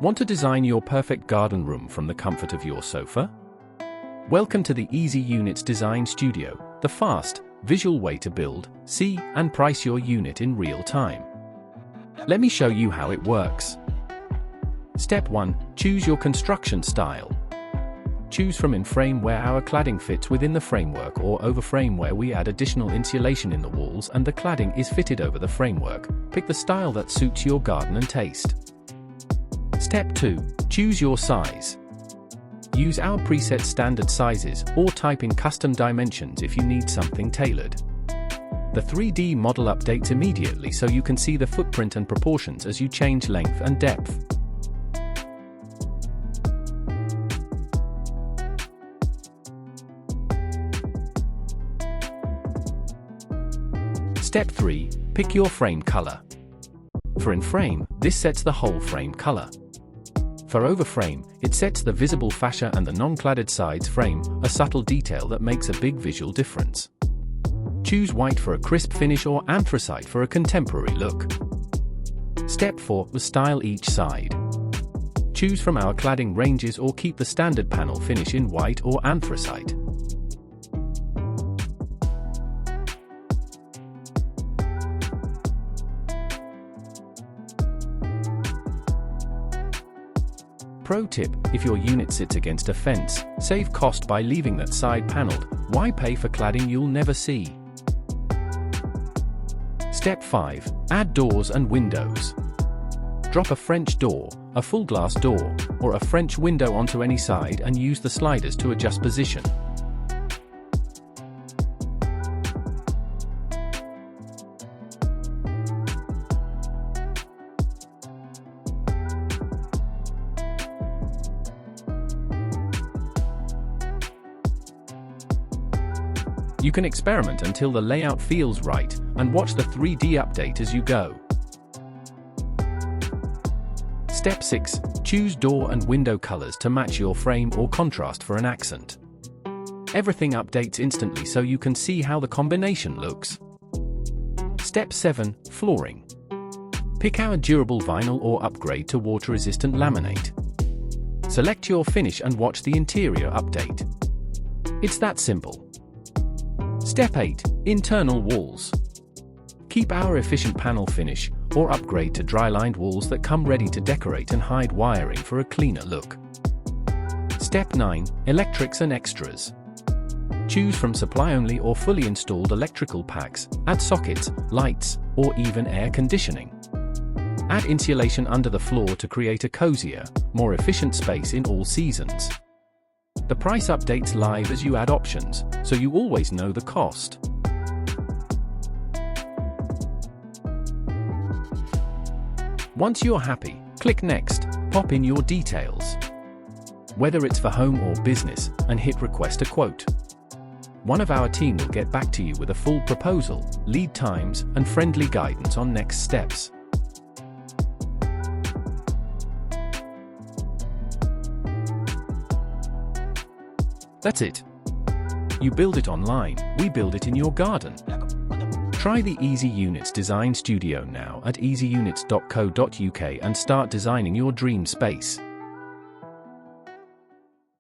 Want to design your perfect garden room from the comfort of your sofa? Welcome to the Easy Units Design Studio, the fast, visual way to build, see, and price your unit in real time. Let me show you how it works. Step 1. Choose your construction style. Choose from in-frame where our cladding fits within the framework, or over-frame where we add additional insulation in the walls and the cladding is fitted over the framework. Pick the style that suits your garden and taste. Step 2. Choose your size. Use our preset standard sizes or type in custom dimensions if you need something tailored. The 3D model updates immediately so you can see the footprint and proportions as you change length and depth. Step 3. Pick your frame color. For in-frame, this sets the whole frame color. For over-frame, it sets the visible fascia and the non-cladded sides frame, a subtle detail that makes a big visual difference. Choose white for a crisp finish or anthracite for a contemporary look. Step 4. Style each side. Choose from our cladding ranges or keep the standard panel finish in white or anthracite. Pro tip: if your unit sits against a fence, save cost by leaving that side paneled. Why pay for cladding you'll never see? Step 5. Add doors and windows. Drop a French door, a full glass door, or a French window onto any side and use the sliders to adjust position. You can experiment until the layout feels right, and watch the 3D update as you go. Step 6. Choose door and window colors to match your frame or contrast for an accent. Everything updates instantly so you can see how the combination looks. Step 7. Flooring. Pick our durable vinyl or upgrade to water-resistant laminate. Select your finish and watch the interior update. It's that simple. Step 8. Internal walls. Keep our efficient panel finish, or upgrade to dry-lined walls that come ready to decorate and hide wiring for a cleaner look. Step 9. Electrics and extras. Choose from supply-only or fully installed electrical packs, add sockets, lights, or even air conditioning. Add insulation under the floor to create a cozier, more efficient space in all seasons. The price updates live as you add options, so you always know the cost. Once you're happy, click Next, pop in your details. Whether it's for home or business, and hit Request a Quote. One of our team will get back to you with a full proposal, lead times, and friendly guidance on next steps. That's it. You build it online, we build it in your garden. Try the Easy Units Design Studio now at easyunits.co.uk and start designing your dream space.